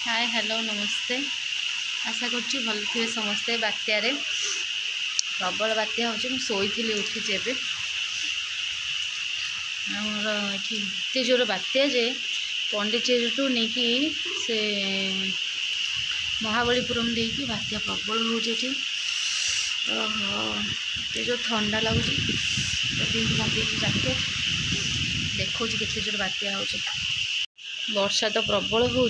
Hi hello नमस्ते। आशा करछि भल थे समस्ते। बात्यारे प्रबल बात्या हो शोई उठी आमर ये एत जोर बात्या जे पंडिचेरी नहीं कि से महाबलीपुरम देकी बात्या प्रबल हो जो ठंडा लगुच जैकेट देखो केते जोर बात्या हो वर्षा तो प्रबल हो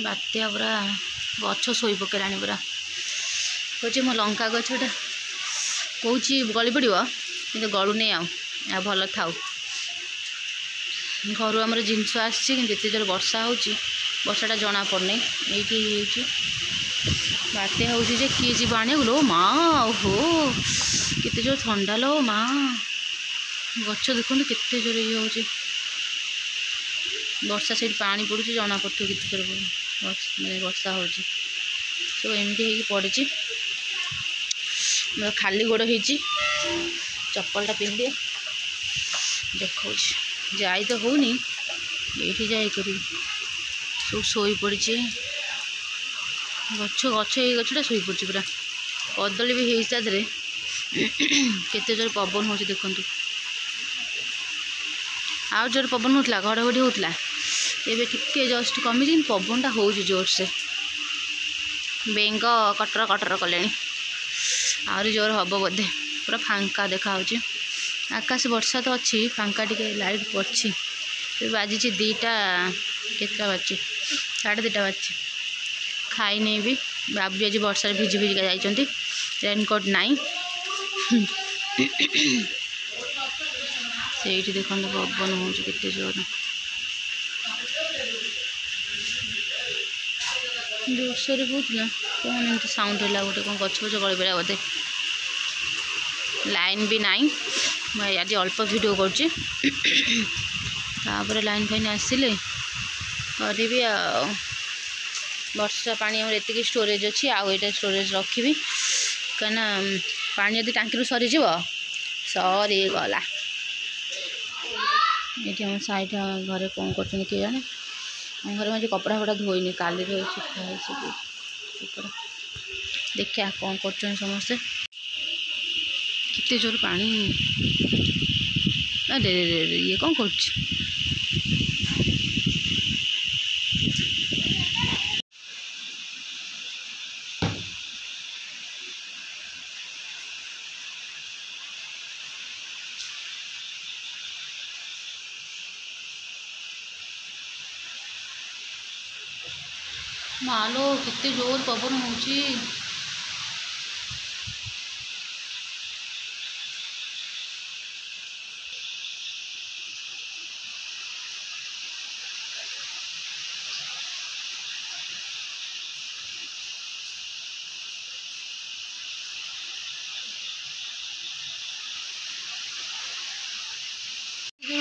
बात्या पूरा गछ शोई पकेला पूरा हूँ मो लंका गछटा कौच गली पड़ो कि गलुनी आ भल थाउ घर आमर जिनस आसते जोर वर्षा होर्षाटा जना पड़े ये बात्या हो किए जी आने लो माँ हो केते जोर ठंडा लो माँ गछ देखो केते जोर ये हो वर्षा से पानी पड़ू जना पड़े केते जोर मैंने वर्षा हो सब एमती पड़ी खाली गोड़ हो चप्पलटा पिंधे देखो जाई तो होनी ये जाए सब शोई पड़ी गछ गछ ये गछटा शोई पड़ी पूरा कदली भी हो केते जोर पवन हो देखु आउ जोर पवन होता घड़घड़ी होता एबे टिके जस्ट कमी पवनटा हो जोर से बेंग कटर कटर कले आहरी जोर हम बोधे पूरा फांका देखा आकाश वर्षा तो अच्छी फांका टिके लाइट पड़ी बाजी दीटा केतटा बाजी 2:30 बाजी खाई नहीं भी बाबू आज वर्षा भिजी भिजिका जाइंट रेनकोट नाई से देखो पवन हो जोर जोरसोर होता कौन एमती साउंड है गोटे कौन गछ गछ गली पड़ा बोधे लाइन भी नाई मैं आज अल्प वीडियो कर लाइन फाइन आसिले करी वर्षा पानी आम एति स्टोरेज अच्छी आउ स्टोरेज रखी कहीं पानी यदि टांकी सरीज सरीगला ये साइड घरे कौन कर किए जाने घर में कपड़ा फपड़ा धोईनी काली सुखा देखिया कौन कर समस्ते कितने जोर पानी अरे ये कौन कर मालो कितने जोर पवन हो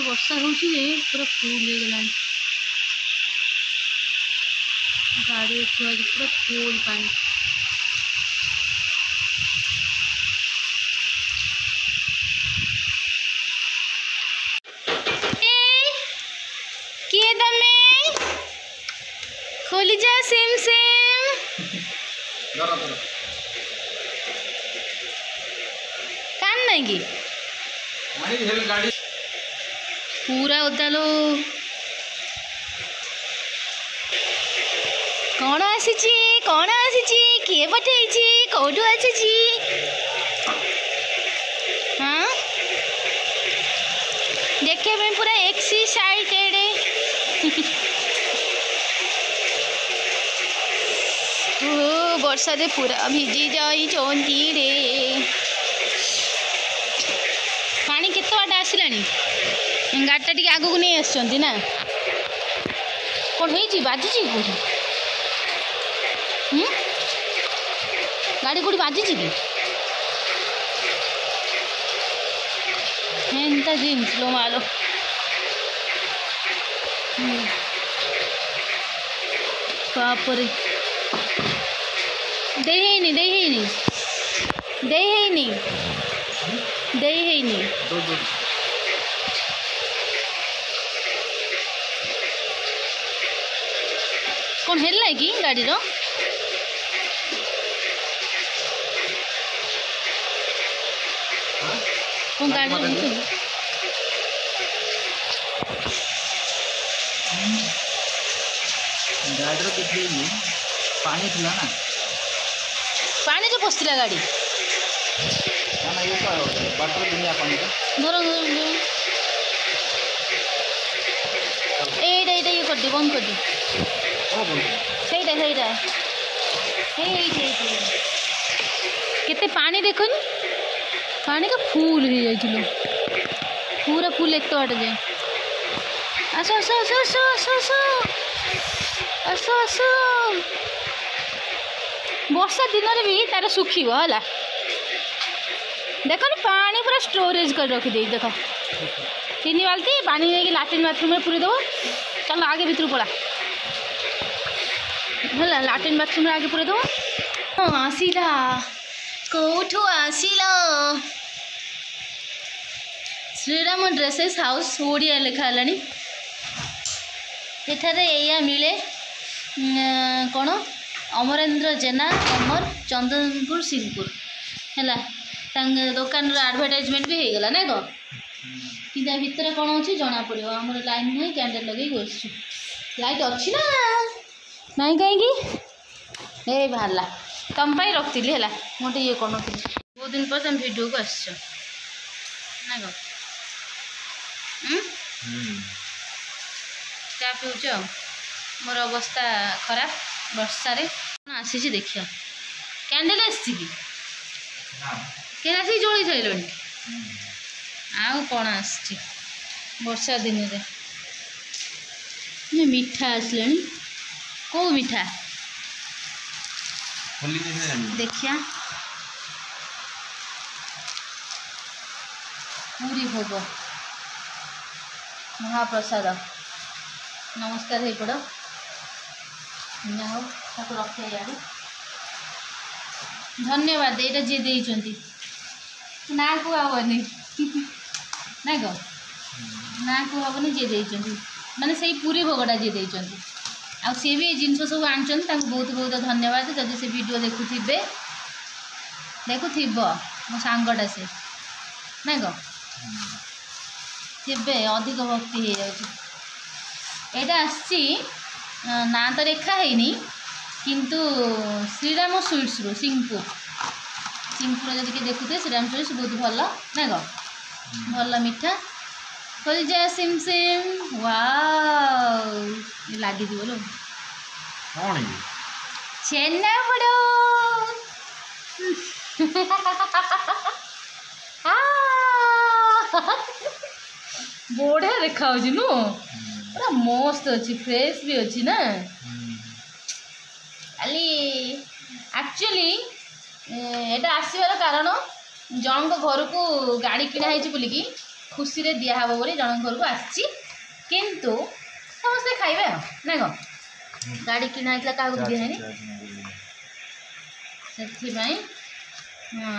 वर्षा हो पूरा फुल हो गला गाड़ी थोड़ा पूरा फुल पानी किए तमे खोली जा सेम सेम कान नहीं की पूरा उदालो कौन आसी किए पठे कौटू आसी हाँ देखिए मैं पूरा एक्साइटेड वर्षा रे पूरा भिजी जाई रे पानी केते बाटे आसला गाड़ीटा टी आग को नहीं आसना ना कौन हो बाजी गाड़ी कौटी बाजी कि एंता जीन्स लो मालो बापरे दे कौन है कि गाड़ी रो कौन गाड़ी गाड़ी किसी पानी थिला ना पानी जो पशला गाड़ी ना ये बाटर दुनिया पानी धर एटा ये कर दे बंद कर दे सहीटा केते पानी देखनी पानी का फूल हो जाइए पूरा फूल एक बाटे जाए आस आस आस आस आस आस आस आस वर्षा दिन में भी तार सुखी है देख पानी पूरा स्टोरेज कर रखिदे देख 3 बाल्टी पानी नहीं लाट्रिन बाथरूम में पूरी दब चल आगे भीतर पड़ा है लाट्रिन बाथरूम में आगे पूरी दब हाँ आसला कौठू आसला श्रीराम ड्रेसेस हाउस ओडिया लिखा है एठारे या मिले कौन अमरेंद्र जेना अमर चंदनपुर सिंहपुर है दुकान एडवर्टाइजमेंट भी हो गला ना कौन कि भितर कौन अच्छी जना पड़ो आम लाइन नहीं कैंडल लगे बस लाइट अच्छी ना नहीं कहीं ए बाहर तुम रखी है मोटे ये कौन बहुत दिन पर तुम वीडियो को आस ना कौन चा पीछ मोर अवस्था खराब वर्षा आसी देख कैंडल आसी कि जोड़ी सारे आउ कौन आसी वर्षा दिन में मिठा आसले कौ मिठा देखिया पूरी भोग महाप्रसाद नमस्कार हो पड़ रखे यार धन्यवाद ये जी देती ना कहनी ना ग ना कहनी जी देती माने से पूरी भोगटा जी देती आ सी भी जिन सब आनी बहुत बहुत धन्यवाद जदि से वीडियो देखुवे मो सांगटा से ना ग थे अधिक भक्ति हो जाटा आसी ना तो रेखा है किंतु श्रीराम स्वीट्स रू सिंहपुर जब किए देखुए श्रीराम स्वीट्स बहुत भल ना ग भल मिठा खोल जा सिम सिम वाओ लगी बोलो छेना पड़ो बढ़िया देखा नु पूरा मस्त अच्छी फ्रेश भी अच्छी ना खाली एक्चुअली एटा आसबार कारण जन घर को गाड़ी किणाई बोलिकी खुशी रे दिया हबो बोली जन घर को आसी किंतु समस्ते खाइबे ना ग गाड़ी किणाई क्या दिया से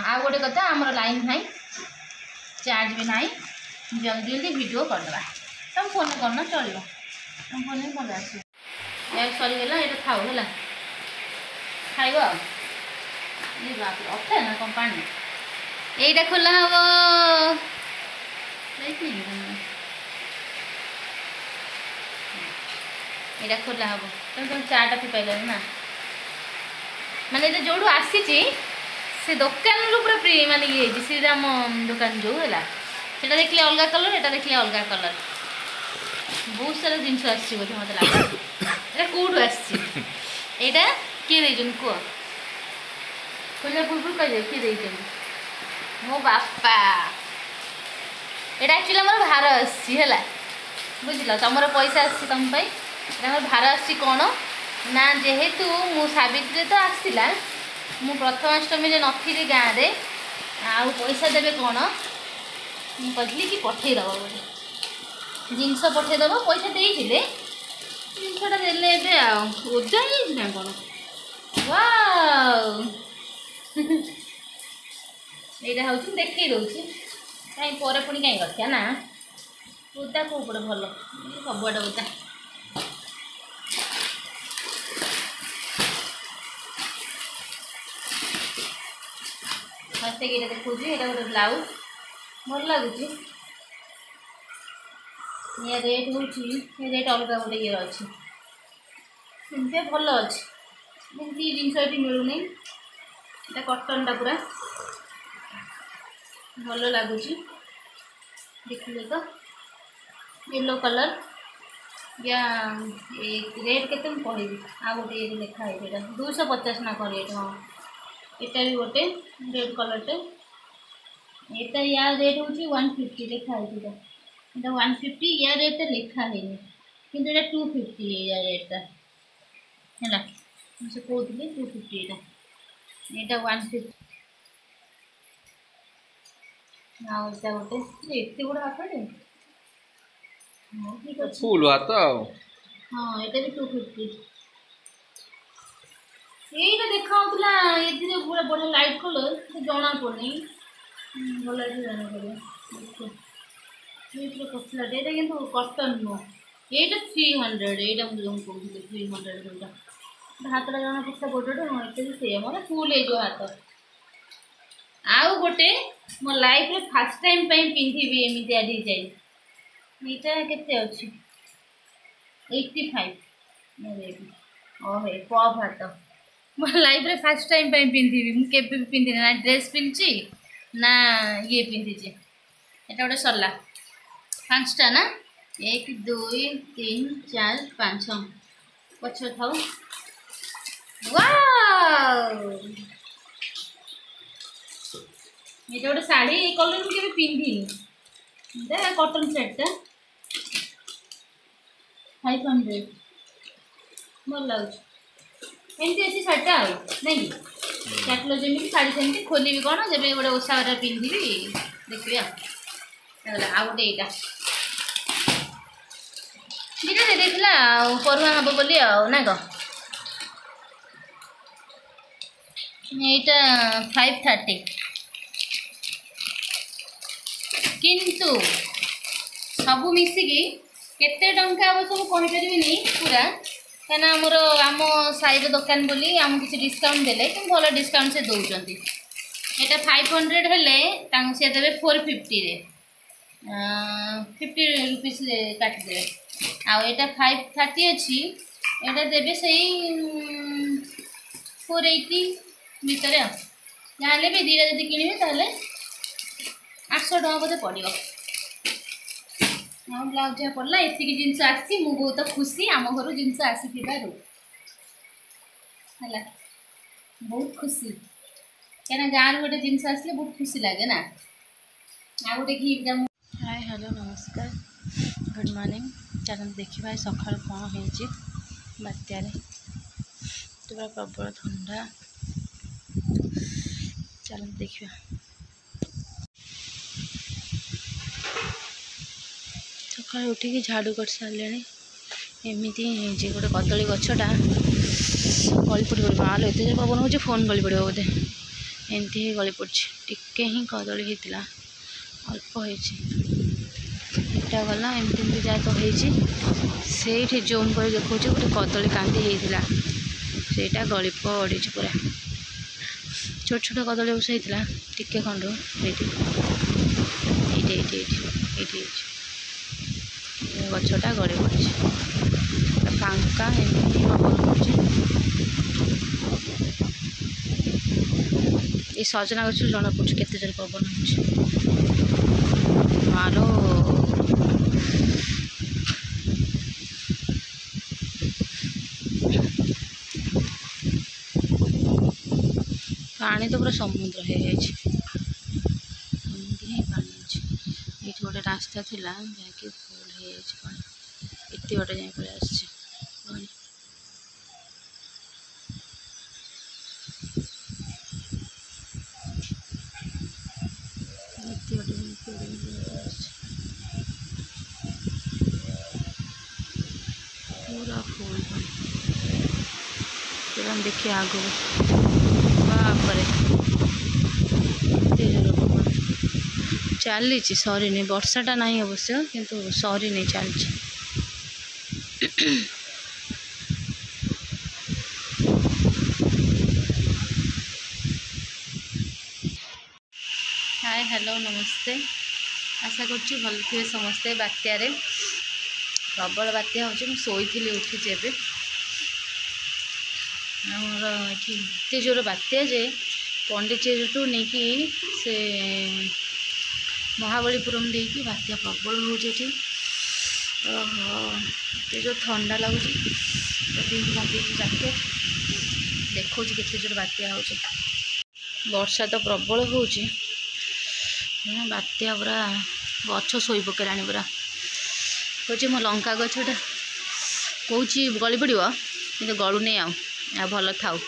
आ गोटे कथा आमर लाइन ना चार्ज भी ना जल्दी जल्दी वीडियो करदे तुम फोन करना चलो तुम फोन कर आस सरीगला ये खाओ है खाइब ये बाप अटे ना कम पानी यहीटा खोला हम यहाँ खोला हम तुम चाटा पी पाइल ना माने जो आसी से दुकान पूरा फ्री माने ये श्रीराम दुकान जो है सेटा देखिए अलग कलर एटा देखिए अलग कलर बहुत सारा जिनस आसी बोधे मत लगे कौटू आसा किए देन कह खोलिया पूर्व कह किए मो बापा यहाँ एक्चुअली आम भार आसला बुझल तुम पैसा आसी तुम भार आसी कौन ना जेहेतु मु सावित्री तो आसला मु प्रथमाष्टमी नी गाँव में आउ पैसा देवे कौन मुझे कि पठेदब बोली जिनस पठेदब पैसा देते जिनसटा देले ओजा ना कौन वाओ यहाँ हूँ देखई दूसरी कहीं पर पुणी कहीं रखा ना ओदा कौ पड़े भल सबुआड़े ओदा मस्त ये देखो ये गोटे ब्लाउज भल लगुच ये रेट हूँ ये रेट अलग गोटे ये अच्छे एमती भल अच्छे एमती जिनस ये मिलूनी ये कटनटा पूरा भल लगुच देखिए तो येलो कलर या रेट के कहि आ गोटे ये लिखा है 250 ना कह रेट हाँ यहाँ भी गोटे रेड कलर यहाँ या रेट हूँ 150 लिखा है 150 या रेट लिखा है कि 250 या रेटा है मुझे कहती 250 यहाँ 150 हाँ गोटे एत गुड़ा हाथ ठीक है फुल हाथ हाँ ये भी 250 यही देखा ये पूरा बढ़िया लाइट कलर जना पड़नी भल जाना पड़े पसला ये कटन नुह ये 300 यहाँ मुझे कहती 300 जोटा हाथ जना पड़ा गोटे ये से मोर फुल हो हाथ आउ गोटे मो लाइफ में फास्ट टाइम पिंधि एमती डिजाइन यहाँ के अच्छी 85 ओहे पफ हाथ मो लाइफ में फास्ट टाइम पिंधि मुझे पिंधि ना ड्रेस पिंधि ना ये पिंधि एटा गोटे सरला 5टा ना 1 2 3 4 5 पछ था ये गोटे शाढ़ी ये कलर मुझे पिंधि कटन सेटा 500 भल लगे एमती अच्छी शाढ़ीटा आ नहीं कैटलॉग जमी शाढ़ी सेमती खोलि कौन जब गोटे ओषा पिंधि देखिए आ गोटे यहाँ दुटा देखला परुआ हम बोली ना क यहाँ 530 किंतु सबू मिसिकी केते टंका अब सब कहीपरि पूरा कहीं आमर आम साइड दुकान बोली आम किसी डिस्काउंट देले कि भल डिस्काउंट से दौरान यहाँ 500 हेले सी देवे 450 रे 50 रुपीस काटिदे आटा 530 अच्छी यहाँ देवे से 480 भितर जहाँ भी दीटा जब किणवे 800 टका बोधे पड़ो हाँ ब्लाउज जहाँ पड़ा एति जिनस आसी मु बहुत खुशी आम घर जिनस आसी है बहुत खुशी क्या गाँव गोटे जिनस आसले बहुत खुशी लगे ना आ गोटे कि हाय हेलो नमस्कार गुड मॉर्निंग चल देखा सका कौन हो बात्यार पूरा प्रबल ठंडा चल देखा सका उठिकी झाड़ू कर सारे एमती गोटे कदली गछटा गली पड़ माल एत पवन हो फोन गली पड़ो बोधे एमती ही गली पड़ी टिके ही कदली होता अल्प होटा गला एमती जहाँ तो होठी जूम कर देखो गोटे कदली कांदी होता सेटा गली पड़ी पूरा छोट छोट कदली उस होता टिके खंड गछटा गड़ी पड़ी फांका एमती पवन ये सजना गछ जना पड़े केते जोर पवन मालो पानी तो पूरा समुद्र हो गोटे रास्ता थी जहाँकि फुल हो एत बाटे जाए पड़े आस पूरा फुल पूरा देखिए आगो बापरे चली सरी नहीं वर्षाटा ना अवश्य किंतु सरी नहीं चलती हेलो नमस्ते आशा करुच्ची भल थे समस्ते बात्यार प्रबल बात्या हो शोई उठी एवं आमर ये जोर बात्या जे पंडिचेरी टू नहीं कि से महाबलीपुरम देकी बात्या प्रबल हो जो ठंडा लगुच जैकेट देखो केते जोर बात्या हो वर्षा तो प्रबल हो बात्या पूरा गछ शोई पकेला पूरा कहे मो लंका गछटा कौच गली पड़ कि गलु नहीं आ भल थाउ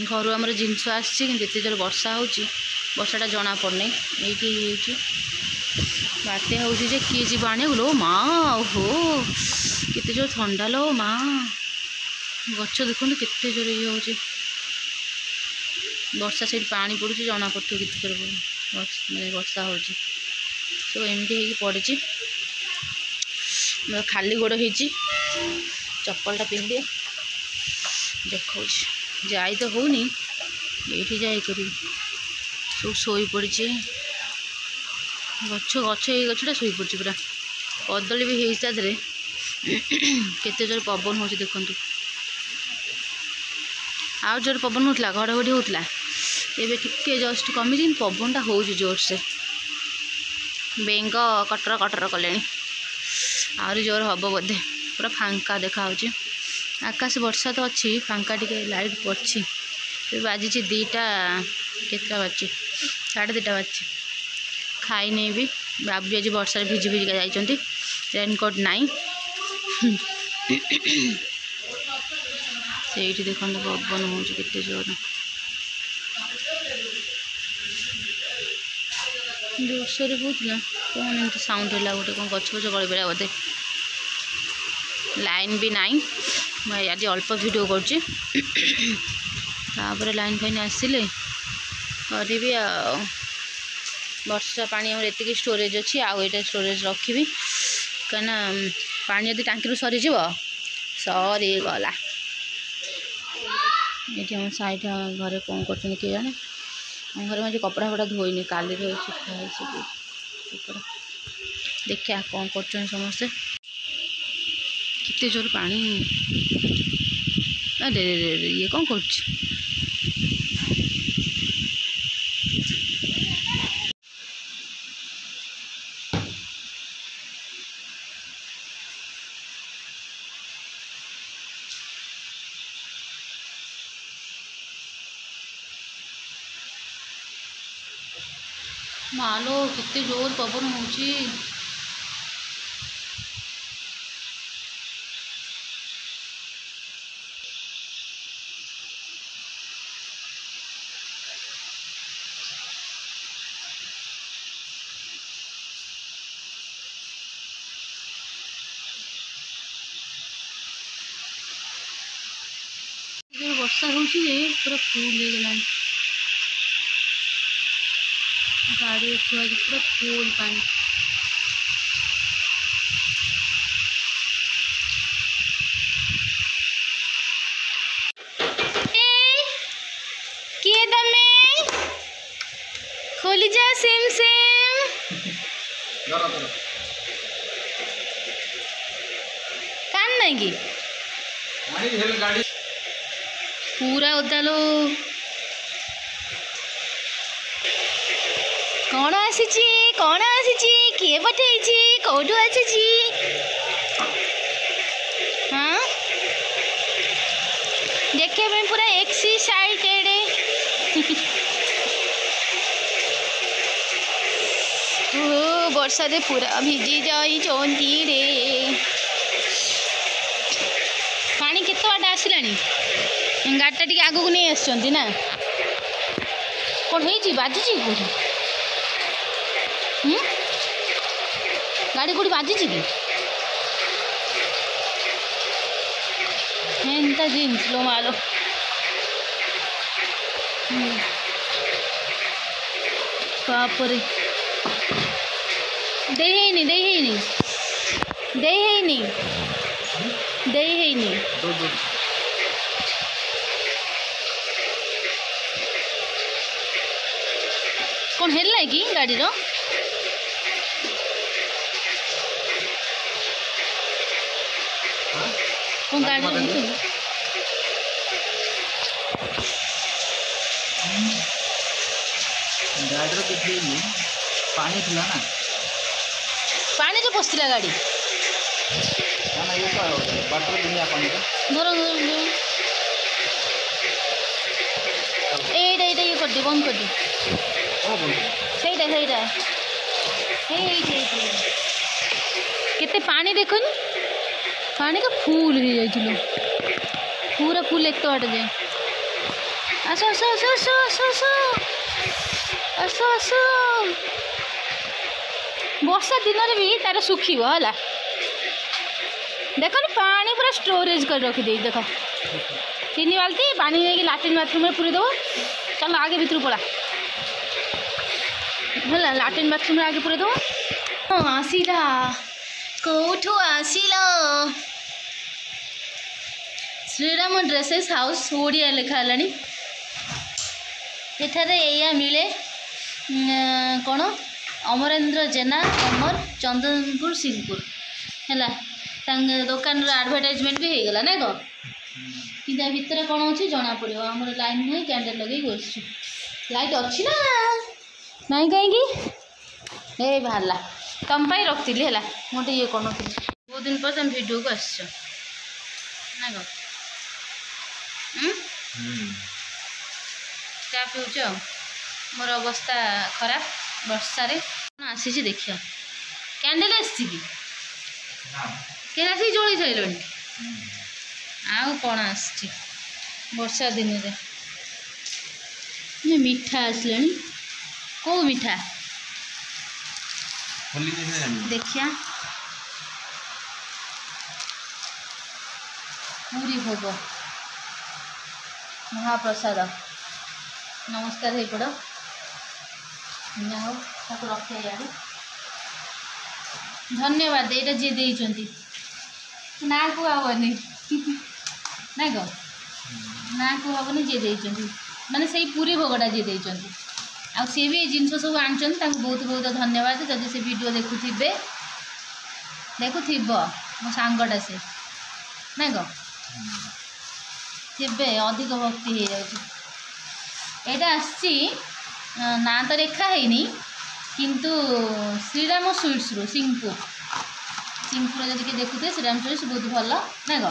घर आमर जिनस आसते जोर वर्षा होर्षाटा जना पड़ना ये बात्या हो किए जी आने लो माँ ओहो केते जोर ठंडा लो माँ गछ देखो केते जोर ये हो वर्षा से पानी पड़ू जना पड़े केते जोर मैंने वर्षा हो सब एमती पड़ी खाली गोड़ हो चप्पलटा पिंधि देखो जाई तो होनी ये जाए करी सब शोई पड़ी गछ गछ ये गछटा शोई पड़ी पूरा कदली भी हो केते जोर पवन हो देखु आउ जोर पवन होता घड़घड़ी होता एबे टिके जस्ट कमी पवनटा हो जोर से बेंग कटर कटर कले आहरी जोर हम बोधे पूरा फांका देखा आकाश वर्षा तो अच्छी फांका टिके लाइट पड़ी बाजी 2टा केतटा बाजी 2:30 बाजी खाई नहीं भी बाबू आज वर्षा भिजी भिजिका जाइंट रेनकोट नाई से देखो पवन हो जोर जोरसोर होता कौन एम साउंड है गोटे कौन गछ गछ गली पड़ा बोधे लाइन भी नाई मैं आज अल्प वीडियो कर लाइन फाइन आसिले करी वर्षा पानी आम एति स्टोरेज अच्छी आउ ये स्टोरेज रखी कहीं पानी यदि टांकी सरीज सरीगला ये हम साइड घरे कौन कर किए जाने घर में कपड़ा फपड़ा धोईनी काली सुखाई कपड़ा देखिए कौन कर समस्ते कितने जोर पानी अरे ये कौन कर मालो कितने जोर पवन हो वर्षा हो पूरा फुल हो गला गाड़ी थोड़ा पूरा फुल पानी किए तमे खोली जा सेम सेम कान नहीं की गाड़ी पूरा उदालो कौन आसी किए पठे कौटू आसी हाँ देखिए मैं पूरा एक्साइटेड वर्षा दे पूरा भिजी जाई रे पानी केते बाट आसला गाड़ीटा टी आगू नहीं आसना कौन हो बाजी कौन गाड़ी कौटी बाजी कि एंता जीन्स लो मालो बापरे देनी कौन है कि गाड़ी रो कौन गाड़ी गाड़ी किसी पानी थिला ना पानी जो पशला गाड़ी ना ये बाटर दुनिया पानी धर ये कर दी बंद कर दी केते पानी देखनी पानी का फूल हो जाइए पूरा फूल एक तो हट जाए आस आस आस आस आस आस आस आस वर्षा दिन में भी तार सुखिब है देख पानी पूरा स्टोरेज कर रखी देख 3 बाल्टी पानी नहीं लाट्रिन बाथरूम में पूरी दब चल आगे भीतर पड़ा है लाट्रिन बाथरूम में आगे पूरी दब आसला कौठू आसिल श्रीराम ड्रेसेस हाउस ओडिया लिखा एठारे या मिले कौन अमरेंद्र जेना अमर चंदनपुर सिंहपुर है दुकान एडवर्टाइजमेंट भी हो गला ना तो कि भितर कौन अच्छी जना पड़ो आम लाइन नहीं कैंडल लगे बस लाइट अच्छी ना नहीं कहीं ए बाहरला तुम रखी है मोटे ये कौन बहुत दिन पर तुम वीडियो को आस ना क्या पीछ मोर अवस्था खराब वर्षा आसी देख कैंडल आसी जोड़ी सारे आउ कौन आस वर्षा दिन में मीठा आसले कौ मीठा देखिया पूरी भोग महाप्रसाद नमस्कार है पड़ रखे यार धन्यवाद यहाँ जी देती ना कहनी ना ग ना कहनी जी देती माने से पूरी भोगटा जी देती आ सी भी जिनस सब आनछन बहुत बहुत धन्यवाद जदि से वीडियो देखुवे मो सांगटा से ना ग थे अधिक भक्ति हो जाए आसी ना तो रेखा है किंतु श्रीराम स्वीट्स रू सिंहपुर जब कि देखुए श्रीराम स्वीट्स बहुत भल ना ग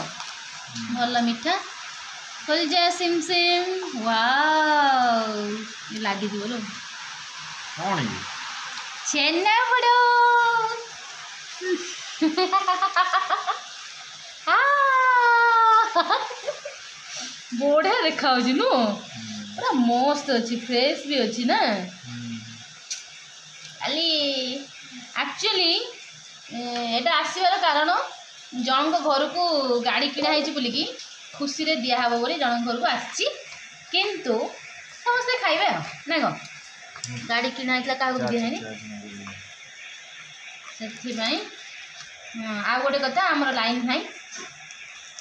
भल मीठा खोल जा सिम सिम वाओ लगी बोलो छेना पड़ो बढ़िया देखा नु पूरा मस्त अच्छी फ्रेश भी अच्छी ना खाली एक्चुअली एटा आसबार कारण जन घर को गाड़ी किणाई बोलिकी खुशी रे दिया हबो बोली जन घर को आसी किंतु समस्ते खाइबे ना ग गाड़ी किणा है क्या दिया से आ गोटे कथा आमर लाइन ना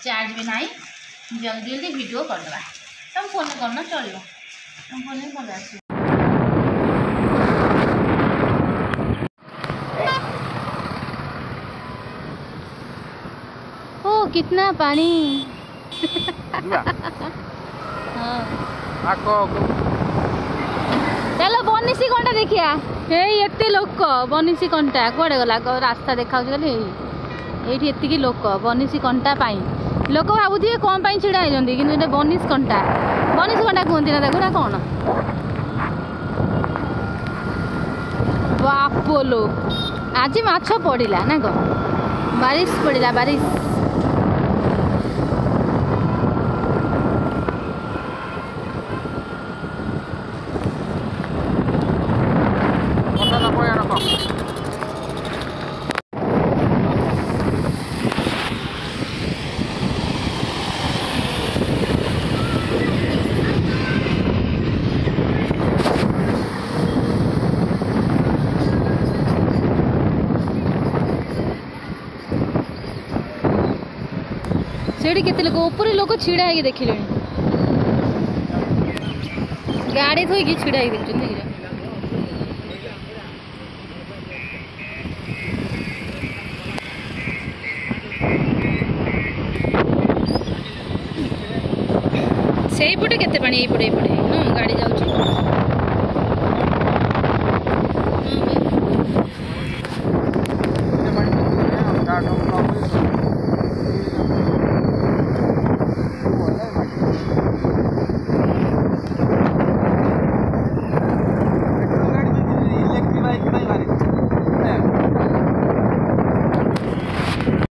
चार्ज भी ना जल्दी जल्दी वीडियो करदे तुम फोन करना चलो तुम फोन में कर आस ओ कितना पानी चलो बनिशी कंटा देखिया ये लोक बनिशी कंटा कौड़े गला रास्ता देखा ये एति लोक बनिशी कंटा लोक भावुए कौन छिड़ा होती कि बनिश कंटा कहती ना देखो ना कौन बापोलो आज माछ पड़ा ना ग बारिश पड़ा बारिश सेठी केते लोक ऊपर लोक छिड़ा है देखिले गाड़ी थोइकी छिड़ा है देखछन କେତେ ପାଣି ଏଇପଟେ ଏଇପଟେ ଗାଡ଼ି ଯାଉଛି।